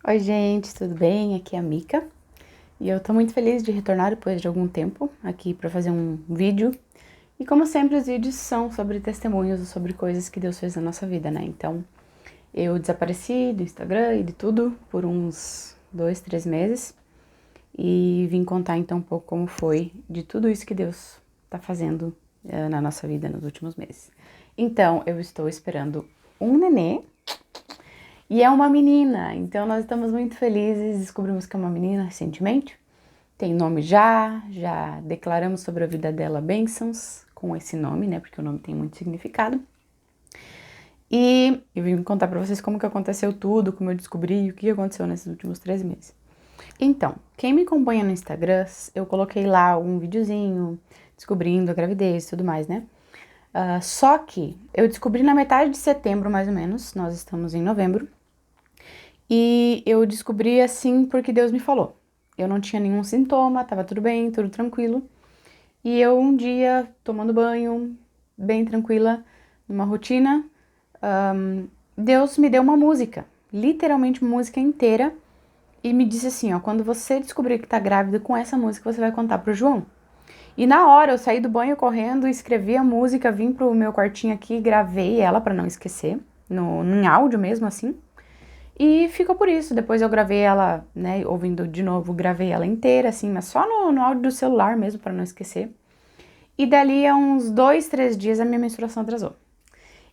Oi, gente, tudo bem? Aqui é a Mica e eu tô muito feliz de retornar depois de algum tempo aqui para fazer um vídeo. E como sempre, os vídeos são sobre testemunhos, sobre coisas que Deus fez na nossa vida, né? Então, eu desapareci do Instagram e de tudo por uns 2, 3 meses e vim contar então um pouco como foi de tudo isso que Deus tá fazendo na nossa vida nos últimos meses. Então, eu estou esperando um nenê. E é uma menina, então nós estamos muito felizes, descobrimos que é uma menina recentemente. Tem nome já declaramos sobre a vida dela bênçãos com esse nome, né? Porque o nome tem muito significado. E eu vim contar pra vocês como que aconteceu tudo, como eu descobri, o que aconteceu nesses últimos 3 meses. Então, quem me acompanha no Instagram, eu coloquei lá um videozinho descobrindo a gravidez e tudo mais, né? Só que eu descobri na metade de setembro, mais ou menos, nós estamos em novembro, e eu descobri assim porque Deus me falou. Eu não tinha nenhum sintoma, tava tudo bem, tudo tranquilo. E eu um dia tomando banho, bem tranquila, numa rotina, Deus me deu uma música, literalmente uma música inteira, e me disse assim, ó, quando você descobrir que tá grávida com essa música, você vai contar pro João. E na hora eu saí do banho correndo, escrevi a música, vim pro meu quartinho aqui, gravei ela pra não esquecer, em áudio mesmo assim. E ficou por isso. Depois eu gravei ela, né, ouvindo de novo, gravei ela inteira, assim, mas só no áudio do celular mesmo, pra não esquecer. E dali a uns 2, 3 dias a minha menstruação atrasou.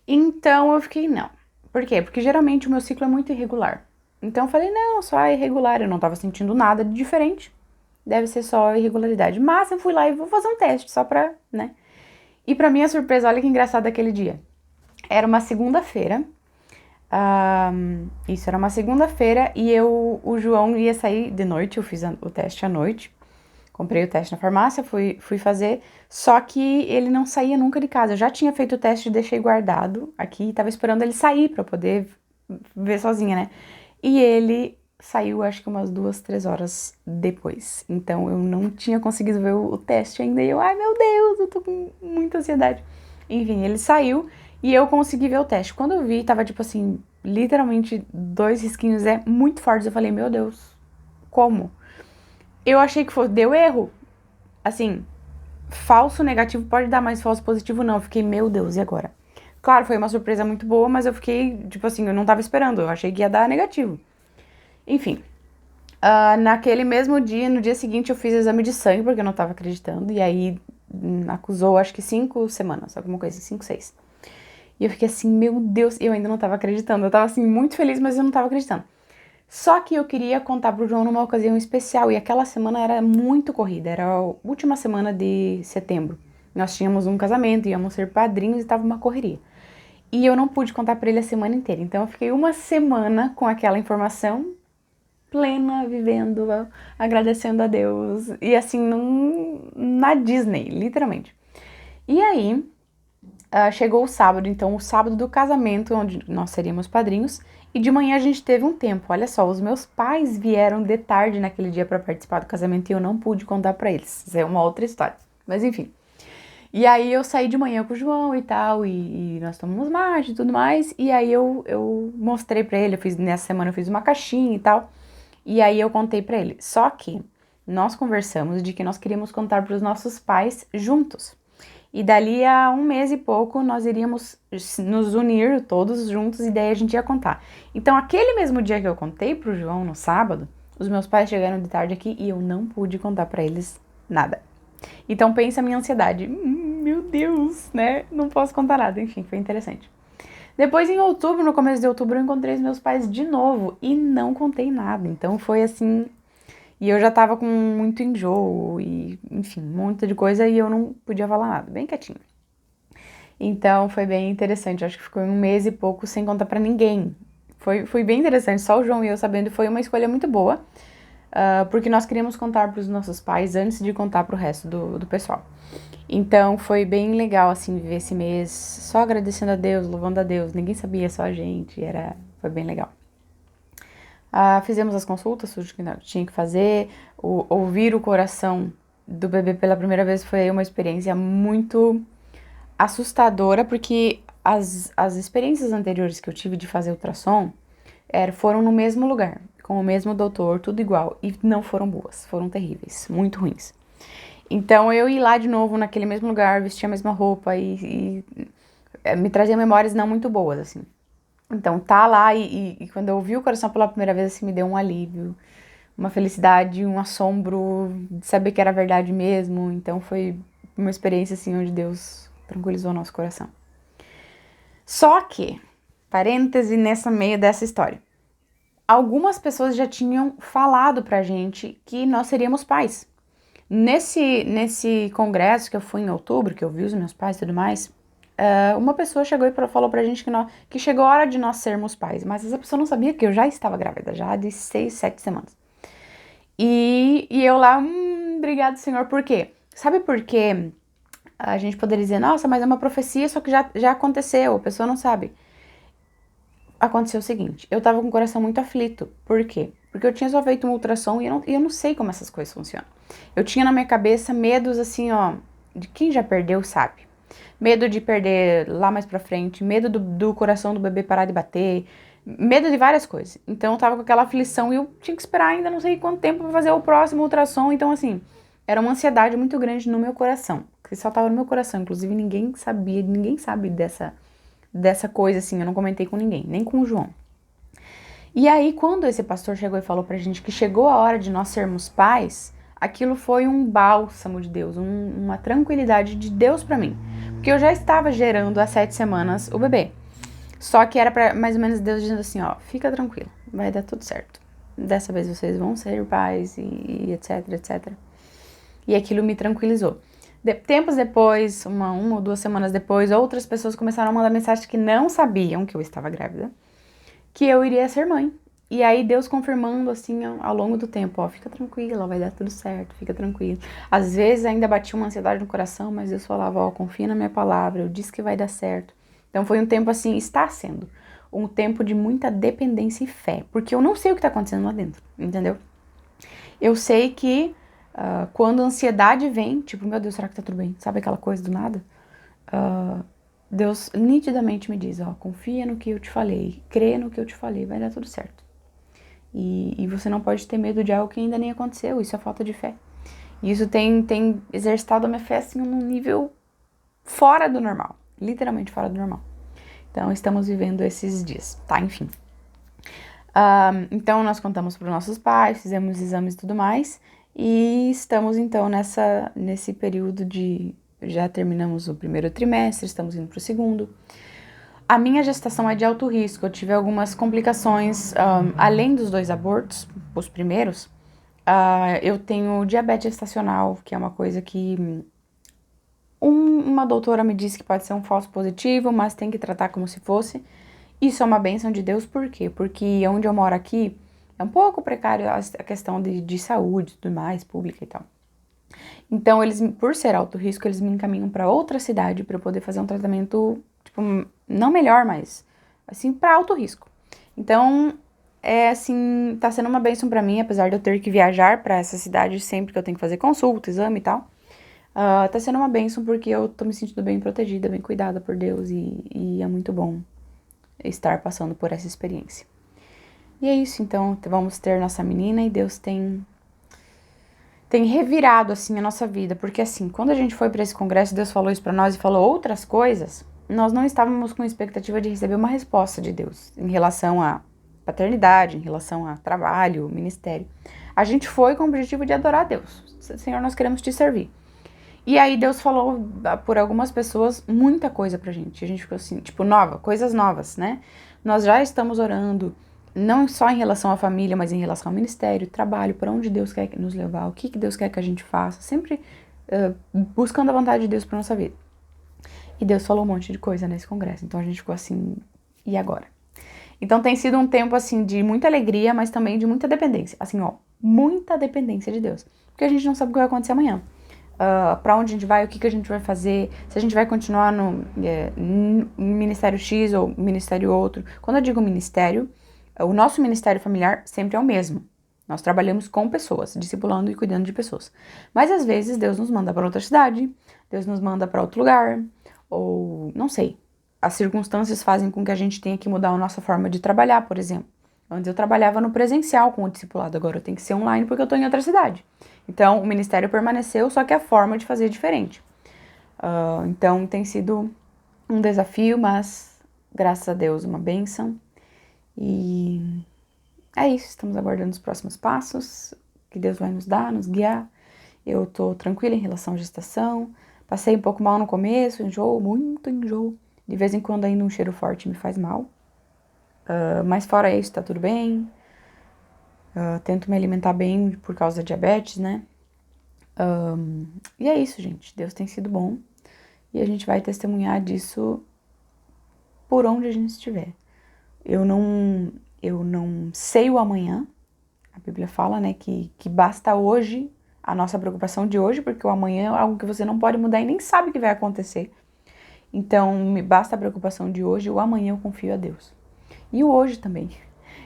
Então eu fiquei, não. Por quê? Porque geralmente o meu ciclo é muito irregular. Então eu falei, não, só é irregular, eu não tava sentindo nada de diferente. Deve ser só irregularidade. Mas eu fui lá e vou fazer um teste, só pra, né? E pra minha surpresa, olha que engraçado aquele dia. Era uma segunda-feira. Isso era uma segunda-feira e o João ia sair de noite, eu fiz o teste à noite. Comprei o teste na farmácia, fui fazer, só que ele não saía nunca de casa. Eu já tinha feito o teste e deixei guardado aqui, tava esperando ele sair pra poder ver sozinha, né? E ele saiu, acho que umas 2, 3 horas depois. Então eu não tinha conseguido ver o teste ainda. E eu, ai meu Deus, eu tô com muita ansiedade. Enfim, ele saiu e eu consegui ver o teste. Quando eu vi, tava tipo assim, literalmente 2 risquinhos muito fortes. Eu falei, meu Deus, como? Eu achei que deu erro. Assim, falso negativo pode dar, mas falso positivo não. Eu fiquei, meu Deus, e agora? Claro, foi uma surpresa muito boa, mas eu fiquei, tipo assim, eu não tava esperando. Eu achei que ia dar negativo. Enfim, naquele mesmo dia, no dia seguinte, eu fiz exame de sangue, porque eu não tava acreditando. E aí, acusou, acho que 5 semanas, alguma coisa assim, 5, 6. E eu fiquei assim, meu Deus, eu ainda não tava acreditando. Eu tava assim, muito feliz, mas eu não tava acreditando. Só que eu queria contar pro João numa ocasião especial, e aquela semana era muito corrida, era a última semana de setembro. Nós tínhamos um casamento, íamos ser padrinhos e tava uma correria. E eu não pude contar pra ele a semana inteira, então eu fiquei uma semana com aquela informação plena, vivendo, agradecendo a Deus, e assim, na Disney, literalmente. E aí, chegou o sábado, então o sábado do casamento, onde nós seríamos padrinhos, e de manhã a gente teve um tempo. Olha só, os meus pais vieram de tarde naquele dia para participar do casamento e eu não pude contar para eles. Isso é uma outra história. Mas enfim. E aí eu saí de manhã com o João e tal, e nós tomamos mate e tudo mais. E aí eu mostrei para ele, nessa semana eu fiz uma caixinha e tal. E aí eu contei para ele. Só que nós conversamos de que nós queríamos contar para os nossos pais juntos. E dali a um mês e pouco nós iríamos nos unir todos juntos e daí a gente ia contar. Então, aquele mesmo dia que eu contei pro João no sábado, os meus pais chegaram de tarde aqui e eu não pude contar para eles nada. Então, pensa a minha ansiedade. Meu Deus, né? Não posso contar nada. Enfim, foi interessante. Depois, em outubro, no começo de outubro, eu encontrei os meus pais de novo e não contei nada. Então, foi assim. E eu já tava com muito enjoo e, enfim, um monte de coisa e eu não podia falar nada, bem quietinho. Então foi bem interessante, acho que ficou um mês e pouco sem contar pra ninguém. Foi bem interessante, só o João e eu sabendo, e foi uma escolha muito boa, porque nós queríamos contar pros nossos pais antes de contar pro resto do pessoal. Então foi bem legal, assim, viver esse mês só agradecendo a Deus, louvando a Deus, ninguém sabia, só a gente, foi bem legal. Fizemos as consultas, tudo que tinha que fazer. Ouvir o coração do bebê pela primeira vez foi uma experiência muito assustadora, porque as experiências anteriores que eu tive de fazer ultrassom foram no mesmo lugar. com o mesmo doutor, tudo igual. E não foram boas, foram terríveis, muito ruins. Então eu ir lá de novo naquele mesmo lugar, vestir a mesma roupa e me trazia memórias não muito boas, assim. Então tá lá e quando eu ouvi o coração pela primeira vez, assim, me deu um alívio, uma felicidade, um assombro de saber que era verdade mesmo. Então foi uma experiência, assim, onde Deus tranquilizou o nosso coração. Só que, parêntese nessa meio dessa história. Algumas pessoas já tinham falado pra gente que nós seríamos pais. Nesse congresso que eu fui em outubro, que eu vi os meus pais e tudo mais, uma pessoa chegou e falou pra gente que chegou a hora de nós sermos pais, mas essa pessoa não sabia que eu já estava grávida, já de 6, 7 semanas. E eu lá, obrigado, Senhor, por quê? Sabe por quê? A gente poderia dizer, nossa, mas é uma profecia, só que já aconteceu, a pessoa não sabe. Aconteceu o seguinte, eu tava com o coração muito aflito. Por quê? Porque eu tinha só feito um ultrassom e eu não sei como essas coisas funcionam. Eu tinha na minha cabeça medos assim, ó, de quem já perdeu sabe. Medo de perder lá mais pra frente, medo do coração do bebê parar de bater, medo de várias coisas. Então eu tava com aquela aflição e eu tinha que esperar ainda não sei quanto tempo pra fazer o próximo ultrassom. Então assim, era uma ansiedade muito grande no meu coração, que só tava no meu coração. Inclusive ninguém sabia, ninguém sabe dessa coisa assim, eu não comentei com ninguém, nem com o João. E aí, quando esse pastor chegou e falou pra gente que chegou a hora de nós sermos pais, aquilo foi um bálsamo de Deus, uma tranquilidade de Deus pra mim. Porque eu já estava gerando há 7 semanas o bebê. Só que era pra mais ou menos Deus dizendo assim, ó, fica tranquilo, vai dar tudo certo. Dessa vez vocês vão ser pais e etc, etc. E aquilo me tranquilizou. Tempos depois, uma ou 2 semanas depois, outras pessoas começaram a mandar mensagem que não sabiam que eu estava grávida, que eu iria ser mãe. E aí Deus confirmando assim ao longo do tempo, ó, fica tranquila, vai dar tudo certo, fica tranquila. Às vezes ainda batia uma ansiedade no coração, mas Deus falava, ó, confia na minha palavra, eu disse que vai dar certo. Então foi um tempo assim, está sendo um tempo de muita dependência e fé, porque eu não sei o que tá acontecendo lá dentro, entendeu? Eu sei que quando a ansiedade vem, tipo, meu Deus, será que tá tudo bem? Sabe aquela coisa do nada? Deus nitidamente me diz, ó, confia no que eu te falei, crê no que eu te falei, vai dar tudo certo. E você não pode ter medo de algo que ainda nem aconteceu, isso é falta de fé. E isso tem exercitado a minha fé, assim, num nível fora do normal, literalmente fora do normal. Então, estamos vivendo esses dias, tá? Enfim. Então, nós contamos para os nossos pais, fizemos exames e tudo mais, e estamos, então, nesse período de... Já terminamos o primeiro trimestre, estamos indo para o segundo. A minha gestação é de alto risco, eu tive algumas complicações, além dos 2 abortos, os primeiros, eu tenho diabetes gestacional, que é uma coisa que uma doutora me disse que pode ser um falso positivo, mas tem que tratar como se fosse. Isso é uma bênção de Deus, por quê? Porque onde eu moro aqui é um pouco precário a questão de saúde e tudo mais, pública e tal. Então, eles, por ser alto risco, eles me encaminham para outra cidade para eu poder fazer um tratamento, tipo, não melhor, mas assim, para alto risco. Então, assim, tá sendo uma bênção para mim, apesar de eu ter que viajar para essa cidade sempre que eu tenho que fazer consulta, exame e tal. Tá sendo uma bênção porque eu tô me sentindo bem protegida, bem cuidada por Deus e é muito bom estar passando por essa experiência. E é isso, então, vamos ter nossa menina e Deus tem revirado, assim, a nossa vida. Porque, assim, quando a gente foi para esse congresso, Deus falou isso pra nós e falou outras coisas, nós não estávamos com expectativa de receber uma resposta de Deus em relação à paternidade, em relação a trabalho, ministério. A gente foi com o objetivo de adorar a Deus. Senhor, nós queremos te servir. E aí Deus falou por algumas pessoas muita coisa pra gente. A gente ficou assim, tipo, coisas novas, né? Nós já estamos orando, não só em relação à família, mas em relação ao ministério, trabalho, para onde Deus quer nos levar, o que Deus quer que a gente faça, sempre buscando a vontade de Deus pra nossa vida. E Deus falou um monte de coisa nesse congresso, então a gente ficou assim, e agora? Então tem sido um tempo, assim, de muita alegria, mas também de muita dependência. Assim, ó, muita dependência de Deus. Porque a gente não sabe o que vai acontecer amanhã. Pra onde a gente vai, o que a gente vai fazer, se a gente vai continuar no ministério X ou ministério outro. Quando eu digo ministério, o nosso ministério familiar sempre é o mesmo. Nós trabalhamos com pessoas, discipulando e cuidando de pessoas. Mas às vezes Deus nos manda para outra cidade, Deus nos manda para outro lugar, ou não sei. As circunstâncias fazem com que a gente tenha que mudar a nossa forma de trabalhar, por exemplo. Antes eu trabalhava no presencial com o discipulado, agora eu tenho que ser online porque eu tô em outra cidade. Então, o ministério permaneceu, só que a forma de fazer é diferente. Então, tem sido um desafio, mas, graças a Deus, uma bênção. E é isso, estamos aguardando os próximos passos, que Deus vai nos dar, nos guiar. Eu tô tranquila em relação à gestação. Passei um pouco mal no começo, enjoo, muito enjoo. De vez em quando ainda um cheiro forte me faz mal. Mas fora isso, tá tudo bem. Tento me alimentar bem por causa da diabetes, né? E é isso, gente. Deus tem sido bom. E a gente vai testemunhar disso por onde a gente estiver. Eu não sei o amanhã. A Bíblia fala, né, que basta hoje, a nossa preocupação de hoje, porque o amanhã é algo que você não pode mudar e nem sabe o que vai acontecer. Então, me basta a preocupação de hoje, o amanhã eu confio a Deus. E o hoje também.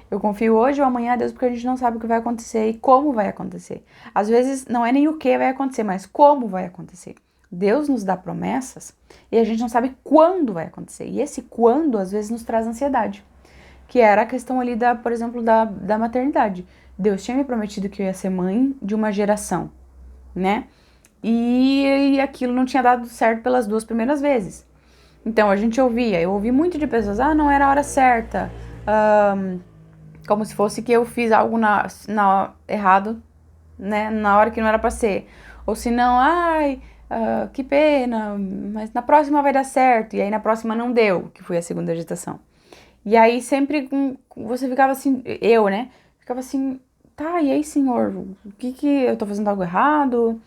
Eu confio hoje ou amanhã a Deus porque a gente não sabe o que vai acontecer e como vai acontecer. Às vezes não é nem o que vai acontecer, mas como vai acontecer. Deus nos dá promessas e a gente não sabe quando vai acontecer. E esse quando, às vezes, nos traz ansiedade. Que era a questão ali, por exemplo, da maternidade. Deus tinha me prometido que eu ia ser mãe de uma geração, né? E aquilo não tinha dado certo pelas 2 primeiras vezes. Então, eu ouvi muito de pessoas, não era a hora certa, como se fosse que eu fiz algo errado, né, na hora que não era pra ser. Ou se não, que pena, mas na próxima vai dar certo. E aí na próxima não deu, que foi a segunda gestação. E aí sempre você ficava assim, né, ficava assim, tá, e aí, Senhor, o que eu tô fazendo algo errado?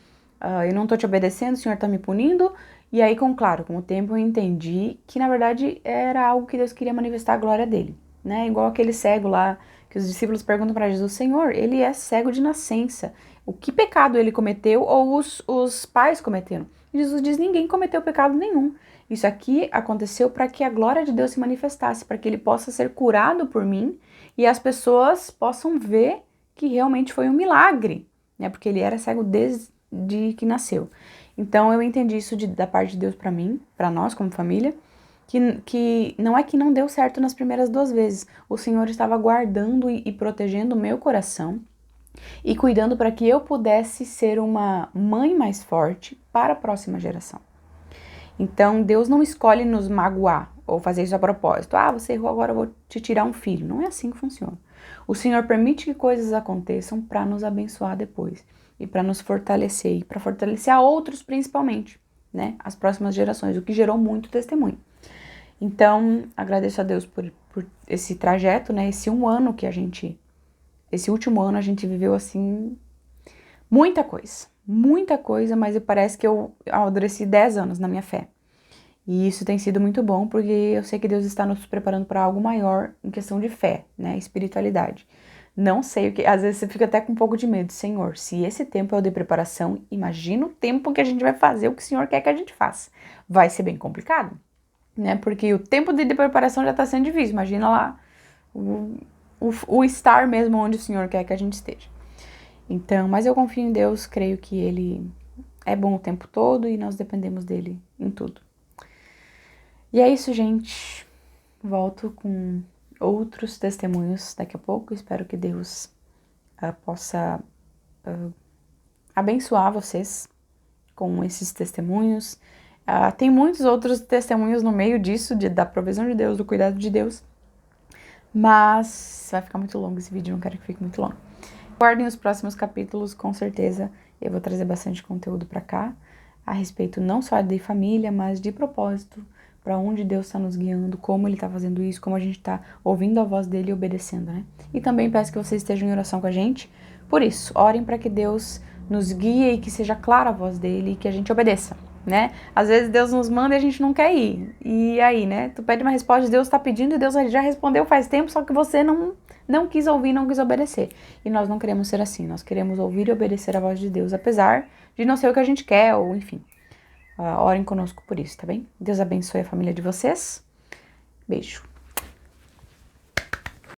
Eu não tô te obedecendo, o Senhor tá me punindo. E aí, com o tempo eu entendi que, na verdade, era algo que Deus queria manifestar a glória dele, né? Igual aquele cego lá, que os discípulos perguntam para Jesus, Senhor, ele é cego de nascença. O que pecado ele cometeu ou os pais cometeram? E Jesus diz, ninguém cometeu pecado nenhum. Isso aqui aconteceu para que a glória de Deus se manifestasse, para que ele possa ser curado por mim e as pessoas possam ver que realmente foi um milagre, né? Porque ele era cego desde que nasceu. Então eu entendi isso da parte de Deus para mim, para nós como família, que não é que não deu certo nas primeiras 2 vezes. O Senhor estava guardando e protegendo o meu coração e cuidando para que eu pudesse ser uma mãe mais forte para a próxima geração. Então Deus não escolhe nos magoar ou fazer isso a propósito. Você errou, agora eu vou te tirar um filho. Não é assim que funciona. O Senhor permite que coisas aconteçam para nos abençoar depois e para nos fortalecer e para fortalecer a outros principalmente, né? As próximas gerações, o que gerou muito testemunho. Então, agradeço a Deus por esse trajeto, né? Esse último ano a gente viveu assim muita coisa, mas parece que eu amadureci 10 anos na minha fé. E isso tem sido muito bom, porque eu sei que Deus está nos preparando para algo maior em questão de fé, né? Espiritualidade. Não sei o que, às vezes você fica até com um pouco de medo. Senhor, se esse tempo é o de preparação, imagina o tempo que a gente vai fazer o que o Senhor quer que a gente faça. Vai ser bem complicado, né? Porque o tempo de preparação já está sendo difícil. Imagina lá o estar mesmo onde o Senhor quer que a gente esteja. Então, mas eu confio em Deus, creio que Ele é bom o tempo todo e nós dependemos dEle em tudo. E é isso, gente. Volto com outros testemunhos daqui a pouco. Espero que Deus possa abençoar vocês com esses testemunhos. Tem muitos outros testemunhos no meio disso, da provisão de Deus, do cuidado de Deus. Mas vai ficar muito longo esse vídeo, não quero que fique muito longo. Guardem os próximos capítulos, com certeza eu vou trazer bastante conteúdo para cá, a respeito não só de família, mas de propósito, para onde Deus está nos guiando, como Ele está fazendo isso, como a gente está ouvindo a voz dEle e obedecendo, né? E também peço que vocês estejam em oração com a gente. Por isso, orem para que Deus nos guie e que seja clara a voz dEle e que a gente obedeça, né? Às vezes Deus nos manda e a gente não quer ir. E aí, né? Tu pede uma resposta, Deus está pedindo e Deus já respondeu faz tempo, só que você não quis ouvir, não quis obedecer. E nós não queremos ser assim, nós queremos ouvir e obedecer a voz de Deus, apesar de não ser o que a gente quer, ou enfim. Orem conosco por isso, tá bem? Deus abençoe a família de vocês. Beijo.